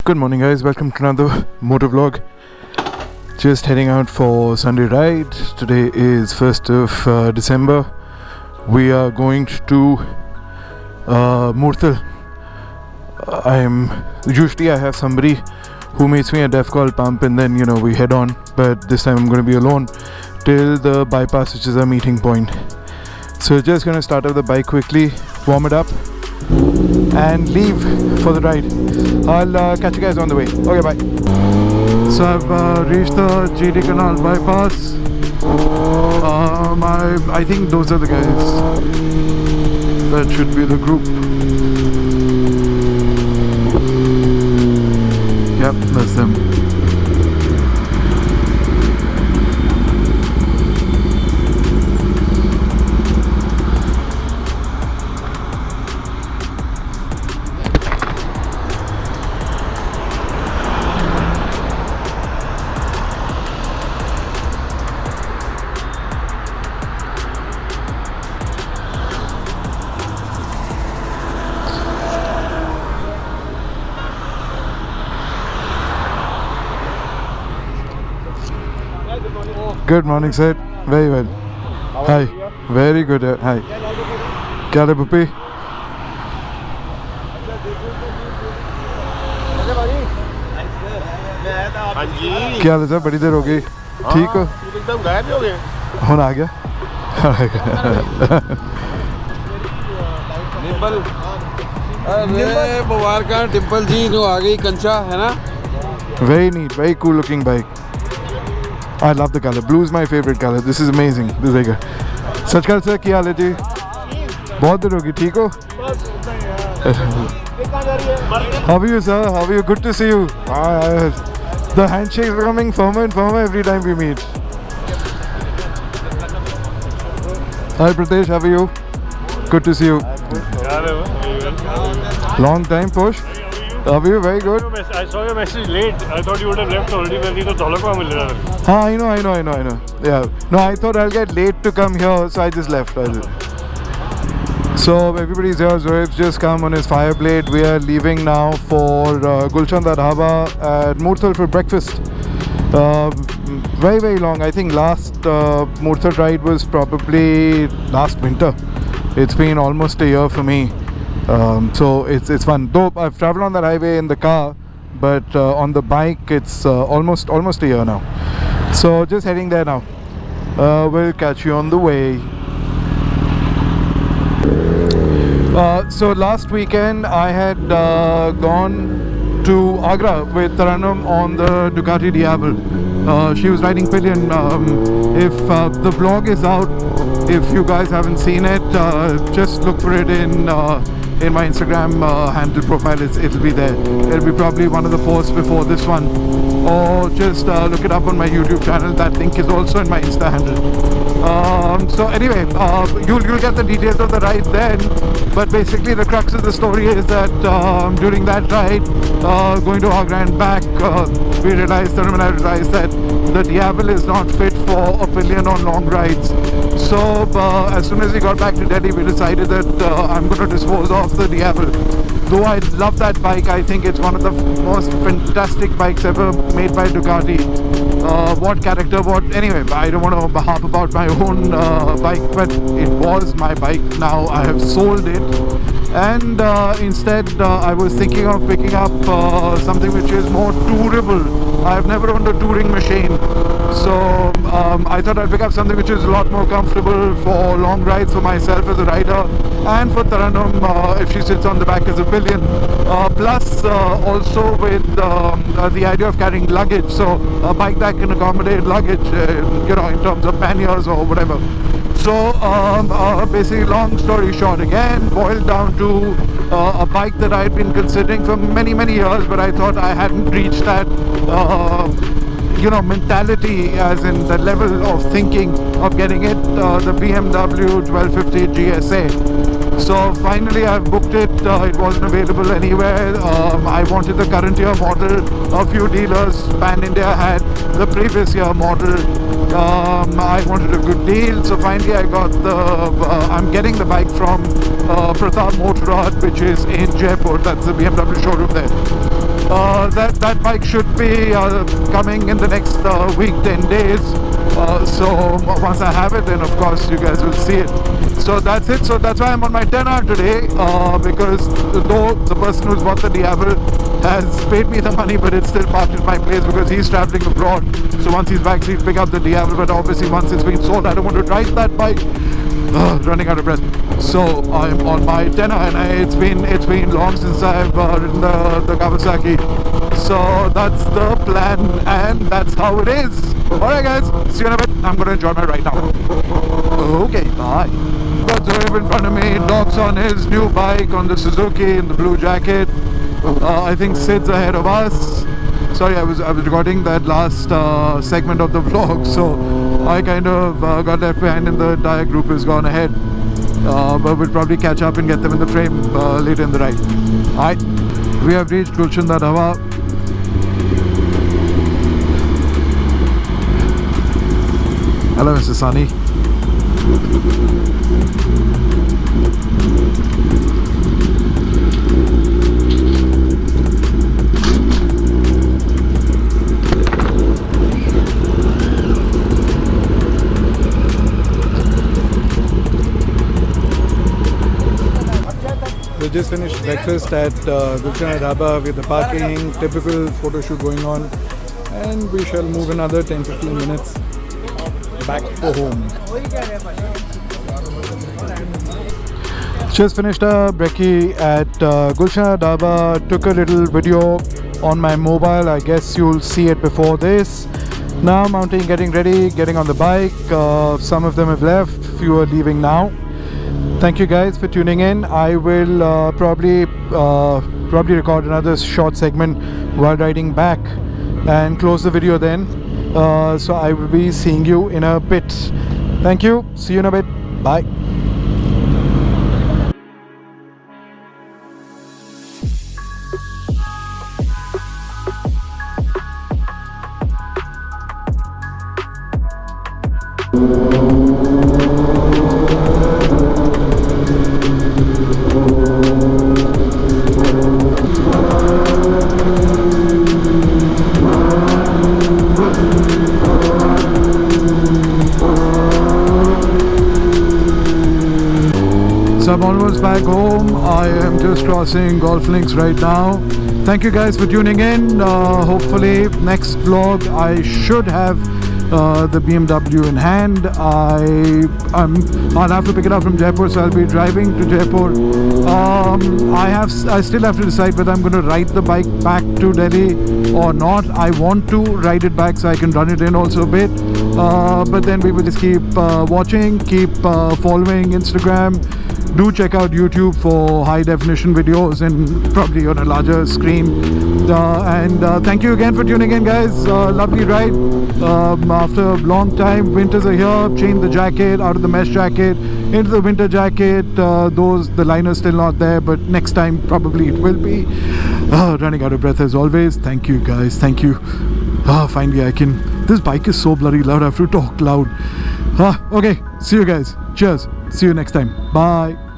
Good morning guys, welcome to another motor vlog. Just heading out for Sunday ride. Today is 1st of December. We are going to Murthal. I have somebody who meets me at Defcol pump and then we head on, but this time I'm going to be alone till the bypass, which is our meeting point. So just going to start up the bike quickly, warm it up and leave for the ride. I'll catch you guys on the way. Okay, bye. So I've reached the GD Canal bypass. I think those are the guys. That should be the group. Yep, that's them. Good morning, sir. Very well. Hi. Very good. Hi. क्या हाल है puppy? क्या हाल है sir? बड़ी देर हो गई. ठीक हो? एकदम गायब ही हो गए. कौन आ गया? डिम्पल. अरे मुबारक डिम्पल जी नो आ गई कंचा है ना. Very neat. Very cool looking bike. I love the color. Blue is my favorite color. This is amazing. This is good. सचकाल सर क्या हाल है जी? बहुत देर होगी. ठीक हो? How are you, sir? How are you? Good to see you. The handshakes are coming firmer and firmer every time we meet. Hi Pratesh, how are you? Good to see you. Long time, Posh. How are you? Very good. I saw your message late. I thought you would have left already. I know. Yeah. No, I thought I'll get late to come here, so I just left. So everybody's here. Zoeb's just come on his Fireblade. We are leaving now for Gulshan Da Dhaba at Murthal for breakfast. Very long. I think last Murthal ride was probably last winter. It's been almost a year for me. So it's fun. Though I've traveled on that highway in the car, but on the bike it's almost a year now. So just heading there now. We'll catch you on the way. So last weekend I had gone to Agra with Taranum on the Ducati Diavel. She was riding pillion. If the vlog is out, if you guys haven't seen it, just look for it in my Instagram handle profile. It'll be there. It'll be probably one of the posts before this one, or just look it up on my YouTube channel. That link is also in my Insta handle. So anyway, you'll get the details of the ride then, but basically the crux of the story is that during that ride, going to Agra and back, we realized, Taranum and I realized that the Diavel is not fit for a pillion on long rides. So as soon as we got back to Delhi, we decided that I'm going to dispose of the Diavel. Though I love that bike, I think it's one of the most fantastic bikes ever made by Ducati. What character, anyway, I don't want to harp about my own bike, but it was my bike. Now I have sold it, and instead I was thinking of picking up something which is more tourable. I've never owned a touring machine, so I thought I'd pick up something which is a lot more comfortable for long rides for myself as a rider, and for Taranum if she sits on the back as a pillion. Plus also with the idea of carrying luggage, so a bike that can accommodate luggage, in terms of panniers or whatever. So basically, long story short, again boiled down to a bike that I had been considering for many years, but I thought I hadn't reached that mentality, as in the level of thinking of getting it, the BMW 1250 GSA. So finally I've booked it. It wasn't available anywhere. I wanted the current year model. A few dealers pan India had the previous year model. I wanted a good deal, so finally I got I'm getting the bike from Pratap Motorrad, which is in Jaipur. That's the BMW showroom there. That bike should be coming in the next week, 10 days. So once I have it, then of course you guys will see it. So that's it. So that's why I'm on my 10R today, because though the person who's bought the Diablo has paid me the money, but it's still parked in my place because he's traveling abroad. So once he's back, he'll pick up the Diablo. But obviously once it's been sold, I don't want to drive that bike. Running out of breath. So I'm on my 10R, and it's been long since I've ridden the Kawasaki. So that's the plan, and that's how it is. Alright guys, see you in a bit. I'm gonna enjoy my ride now. Okay, bye. Got Zoeb in front of me. Doc's on his new bike on the Suzuki in the blue jacket. I think Sid's ahead of us. Sorry, I was recording that last segment of the vlog, so I kind of got left behind and the entire group has gone ahead. But we'll probably catch up and get them in the frame later in the ride. Alright, we have reached Gulshan Da Dhaba. Hello, Mr. Sunny. We just finished breakfast at Gulshan Da Dhaba with the parking, typical photo shoot going on, and we shall move another 10-15 minutes back for home. Just finished a brekkie at Gulshan Da Dhaba. Took a little video on my mobile. I guess you'll see it before this. Now mounting, getting ready, getting on the bike. Some of them have left, few are leaving now. Thank you guys for tuning in. I will probably record another short segment while riding back and close the video then. So I will be seeing you in a bit. Thank you. See you in a bit. Bye. So I'm almost back home. I am just crossing Golf Links right now. Thank you guys for tuning in. Hopefully next vlog I should have the BMW in hand. I'll have to pick it up from Jaipur, so I'll be driving to Jaipur. I still have to decide whether I'm going to ride the bike back to Delhi or not. I want to ride it back so I can run it in also a bit. But then we will just keep watching, keep following Instagram. Do check out YouTube for high definition videos and probably on a larger screen. And thank you again for tuning in, guys. Lovely ride. After a long time, winters are here. Changed the jacket out of the mesh jacket into the winter jacket. The liner's still not there, but next time probably it will be. Running out of breath as always. Thank you guys. Thank you. Finally I can. This bike is so bloody loud. I have to talk loud. Okay. See you guys. Cheers. See you next time. Bye.